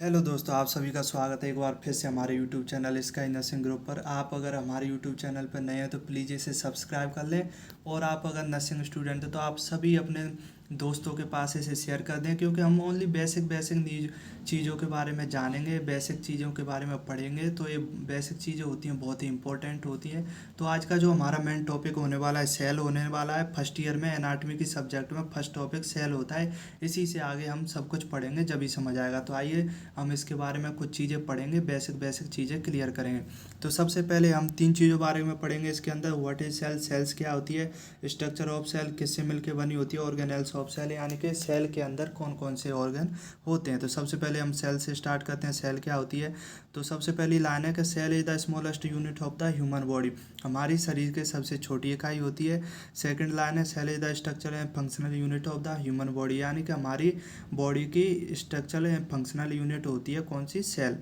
Hello दोस्तों, आप सभी का स्वागत है एक बार फिर से हमारे YouTube channel sky nursing group पर। आप अगर हमारे यूट्यूब चैनल पर नए हैं तो प्लीज़ इसे सब्सक्राइब कर लें। और आप अगर नर्सिंग स्टूडेंट हैं तो आप सभी अपने दोस्तों के पास इसे शेयर कर दें, क्योंकि हम ओनली बेसिक बेसिक चीज़ों के बारे में जानेंगे, बेसिक चीज़ों के बारे में पढ़ेंगे। तो ये बेसिक चीज़ें होती हैं, बहुत ही इंपॉर्टेंट होती हैं। तो आज का जो हमारा मेन टॉपिक होने वाला है, सेल होने वाला है। फर्स्ट ईयर में एनाटॉमी की सब्जेक्ट में फर्स्ट टॉपिक सेल होता है। इसी से आगे हम सब कुछ पढ़ेंगे, जब ही समझ आएगा। तो आइए हम इसके बारे में कुछ चीज़ें पढ़ेंगे, बेसिक बेसिक चीज़ें क्लियर करेंगे। तो सबसे पहले हम तीन चीज़ों बारे में पढ़ेंगे इसके अंदर। व्हाट इज सेल, सेल्स क्या होती है, स्ट्रक्चर ऑफ सेल किससे मिलकर बनी होती है, ऑर्गेनेल्स ऑफ सेल यानी कि सेल के अंदर कौन कौन से ऑर्गन होते हैं। तो सबसे पहले हम सेल से स्टार्ट करते हैं। सेल क्या होती है, तो सबसे पहली लाइन है कि cell is the smallest unit of the human body. हमारी शरीर के सबसे छोटी इकाई होती है। सेकंड लाइन है cell is the structure and functional unit of the human body, यानी कि हमारी बॉडी की स्ट्रक्चरल एंड फंक्शनल यूनिट होती है कौन सी, सेल।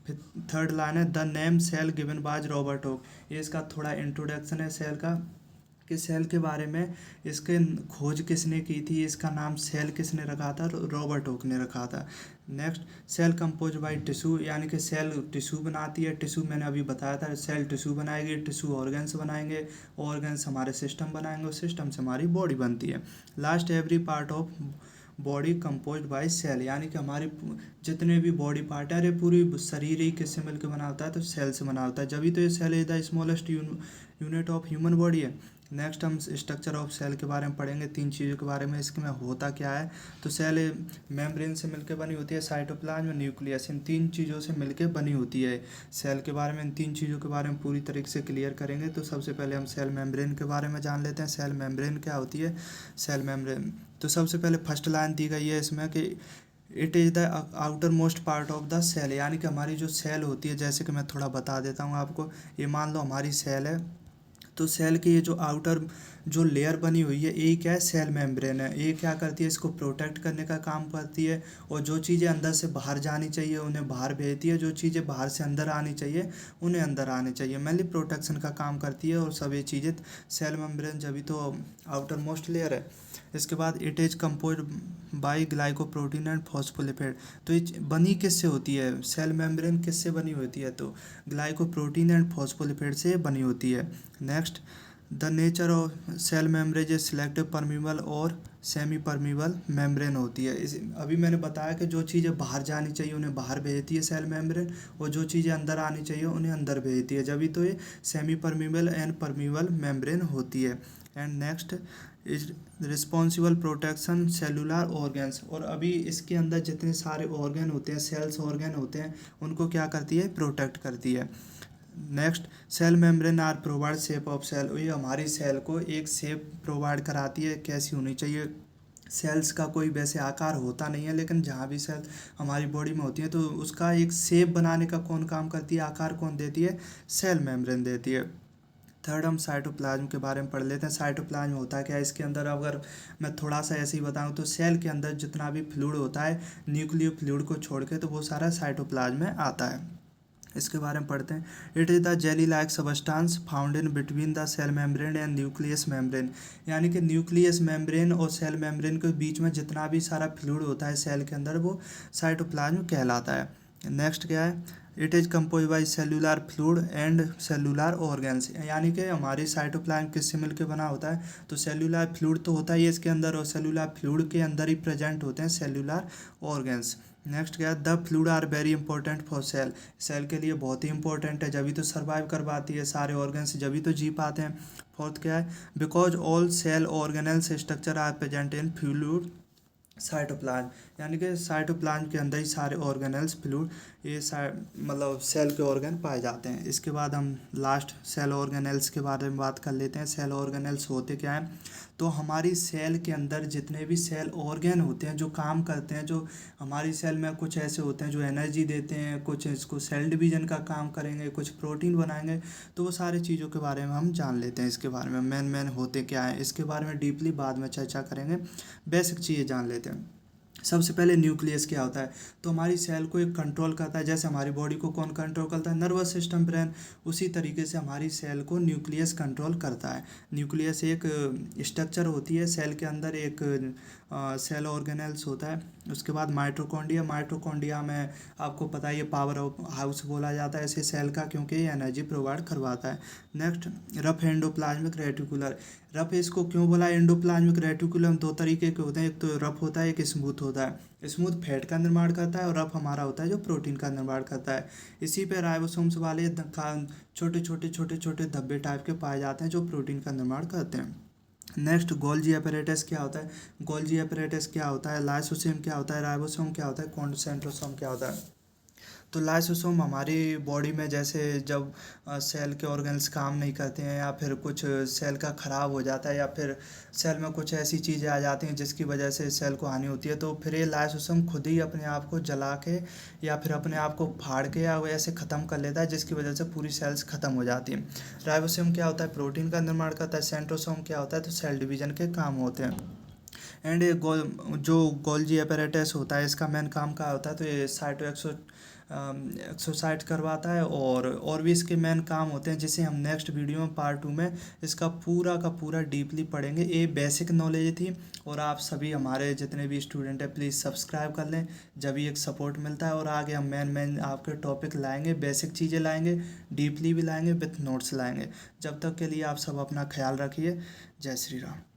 फिर थर्ड लाइन है the name cell given by Robert Hooke. ये इसका थोड़ा इंट्रोडक्शन है सेल का, कि सेल के बारे में। इसके खोज किसने की थी, इसका नाम सेल किसने रखा था, रॉबर्ट हॉक ने रखा था। Next, cell compose by tissue, यानी कि सेल टिश्यू बनाती है। टिश्यू मैंने अभी बताया था, सेल टिश्यू बनाएगी, टिश्यू ऑर्गन्स बनाएंगे, ऑर्गन्स हमारे सिस्टम बनाएंगे और सिस्टम से हमारी बॉडी बनती है। Last, every part of body composed by cell, यानी कि हमारी जितने भी बॉडी पार्ट है, अरे पूरी शरीर ही किससे मिलकर बना होता है, तो सेल से बना होता है। जब भी तो ये cell is the smallest unit of human body है। नेक्स्ट हम स्ट्रक्चर ऑफ सेल के बारे में पढ़ेंगे, तीन चीज़ों के बारे में, इसके में होता क्या है। तो सेल मेम्ब्रेन से मिलकर बनी होती है, साइटोप्लाज्म, न्यूक्लियस, इन तीन चीज़ों से मिलकर बनी होती है। सेल के बारे में इन तीन चीज़ों के बारे में पूरी तरीके से क्लियर करेंगे। तो सबसे पहले हम सेल मेम्ब्रेन के बारे में जान लेते हैं। सेल मेम्ब्रेन क्या होती है, सेल मेम्ब्रेन। तो सबसे पहले फर्स्ट लाइन दी गई है इसमें कि it is the outermost part of the cell, यानी कि हमारी जो सेल होती है, जैसे कि मैं थोड़ा बता देता हूँ आपको। ये मान लो हमारी सेल है, तो सेल की ये जो आउटर जो लेयर बनी हुई है, ये क्या है, सेल मेम्ब्रेन है। ये क्या करती है, इसको प्रोटेक्ट करने का काम करती है। और जो चीज़ें अंदर से बाहर जानी चाहिए उन्हें बाहर भेजती है, जो चीज़ें बाहर से अंदर आनी चाहिए उन्हें अंदर आनी चाहिए। मेनली प्रोटेक्शन का काम करती है। और सब ये चीज़ें सेल मेम्ब्रेन जब भी तो आउटर मोस्ट लेयर है। इसके बाद it is compose by glycoprotein and phospholipid. तो ये बनी किससे होती है, सेल मेम्ब्रेन किससे बनी होती है, तो ग्लाइकोप्रोटीन एंड फॉस्फोलिपिड से बनी होती है। Next, the nature of cell membrane is selective permeable और सेमी परमीबल मेम्ब्रेन होती है। इस अभी मैंने बताया कि जो चीज़ें बाहर जानी चाहिए उन्हें बाहर भेजती है सेल मेम्ब्रेन, और जो चीज़ें अंदर आनी चाहिए उन्हें अंदर भेजती है। जब भी तो ये semi permeable and permeable membrane होती है। And next is responsible protection cellular organs. और अभी इसके अंदर जितने सारे ऑर्गन होते हैं, सेल्स ऑर्गन होते हैं, उनको क्या करती है, प्रोटेक्ट करती है। Next, cell membrane are provide shape of cell. ये हमारी सेल को एक शेप प्रोवाइड कराती है, कैसी होनी चाहिए। सेल्स का कोई वैसे आकार होता नहीं है, लेकिन जहाँ भी सेल हमारी बॉडी में होती है तो उसका एक शेप बनाने का कौन काम करती है, आकार कौन देती है, सेल मेम्ब्रेन देती है। थर्ड, हम साइटोप्लाज्म के बारे में पढ़ लेते हैं। साइटोप्लाज्म होता है क्या, इसके अंदर अगर मैं थोड़ा सा ऐसे ही बताऊं तो सेल के अंदर जितना भी फ्लूइड होता है, न्यूक्लियर फ्लूइड को छोड़ के, तो वो सारा साइटोप्लाज्म में आता है। इसके बारे में पढ़ते हैं। It is the jelly like substance found in between the cell membrane and nucleus membrane, यानी कि न्यूक्लियस मेम्ब्रेन और सेल मेम्ब्रेन के बीच में जितना भी सारा फ्लूइड होता है सेल के अंदर, वो साइटोप्लाज्म कहलाता है। नेक्स्ट क्या है, it is compose by cellular fluid and cellular organs, यानी कि हमारी साइटोप्लाज्म किससे मिलकर बना होता है, तो सेलुलर फ्लूइड तो होता ही है इसके अंदर, और सेलुलर फ्लूइड के अंदर ही प्रेजेंट होते हैं सेलुलर ऑर्गन्स। नेक्स्ट क्या है, the fluid are very important for cell. Cell के लिए बहुत ही इंपॉर्टेंट है, जब भी तो सर्वाइव कर पाती है सारे ऑर्गन्स, जब भी तो जी पाते हैं। फोर्थ क्या है, because all cell organelles structure are present in fluid cytoplasm, यानी कि साइटोप्लाज्म के अंदर ही सारे ऑर्गेनल्स फ्लूइड, ये मतलब सेल के ऑर्गन पाए जाते हैं। इसके बाद हम लास्ट सेल ऑर्गेनल्स के बारे में बात कर लेते हैं। सेल ऑर्गेनल्स होते क्या हैं, तो हमारी सेल के अंदर जितने भी सेल ऑर्गन होते हैं जो काम करते हैं, जो हमारी सेल में कुछ ऐसे होते हैं जो एनर्जी देते हैं, कुछ इसको सेल डिवीजन का काम करेंगे, कुछ प्रोटीन बनाएंगे। तो वो सारी चीज़ों के बारे में हम जान लेते हैं। इसके बारे में मेन मेन होते क्या है, इसके बारे में डीपली बाद में चर्चा करेंगे, बेसिक चीज़ें जान लेते हैं। सबसे पहले न्यूक्लियस क्या होता है, तो हमारी सेल को एक कंट्रोल करता है। जैसे हमारी बॉडी को कौन कंट्रोल करता है, नर्वस सिस्टम, ब्रेन, उसी तरीके से हमारी सेल को न्यूक्लियस कंट्रोल करता है। न्यूक्लियस एक स्ट्रक्चर होती है सेल के अंदर, एक सेल ऑर्गेनेल्स होता है। उसके बाद माइटोकॉन्ड्रिया में आपको पता है ये पावर हाउस बोला जाता है इसे सेल का, क्योंकि ये एनर्जी प्रोवाइड करवाता है। Next rough endoplasmic reticular. Rough इसको क्यों बोला एंडोप्लाज्मिक रेटिकुलम? दो तरीके के होते हैं, एक तो रफ होता है, एक स्मूथ होता है। स्मूथ फैट का निर्माण करता है और रफ हमारा होता है जो प्रोटीन का निर्माण करता है। इसी पे राइबोसोम्स वाले छोटे छोटे धब्बे टाइप के पाए जाते हैं जो प्रोटीन का निर्माण करते हैं। नेक्स्ट गोल्जी अपैरेटस क्या होता है? गोल्जी अपैरेटस क्या होता है? लाइसोसोम क्या होता है? राइबोसोम क्या होता है? सेंट्रोसोम क्या होता है? तो लाइसोसोम हमारी बॉडी में जैसे जब सेल के ऑर्गन्स काम नहीं करते हैं या फिर कुछ सेल का ख़राब हो जाता है या फिर सेल में कुछ ऐसी चीज़ें आ जाती हैं जिसकी वजह से सेल को हानि होती है, तो फिर ये लाइसोसोम खुद ही अपने आप को जला के या फिर अपने आप को फाड़ के या ऐसे ख़त्म कर लेता है, जिसकी वजह से पूरी सेल्स ख़त्म हो जाती हैं। राइबोसोम क्या होता है? प्रोटीन का निर्माण करता है। सेंट्रोसोम क्या होता है? तो सेल डिवीजन के काम होते हैं। एंड ये जो गोल्जी apparatus होता है इसका मेन काम क्या होता है? तो ये साइटो एक्सोसाइट करवाता है और भी इसके मेन काम होते हैं, जिसे हम नेक्स्ट वीडियो में पार्ट 2 में इसका पूरा का पूरा डीपली पढ़ेंगे। ये बेसिक नॉलेज थी और आप सभी हमारे जितने भी स्टूडेंट हैं प्लीज़ सब्सक्राइब कर लें, जब भी एक सपोर्ट मिलता है। और आगे हम मेन आपके टॉपिक लाएंगे, बेसिक चीज़ें लाएंगे, डीपली भी लाएंगे, विथ नोट्स लाएंगे। जब तक के लिए आप सब अपना ख्याल रखिए। जय श्री राम।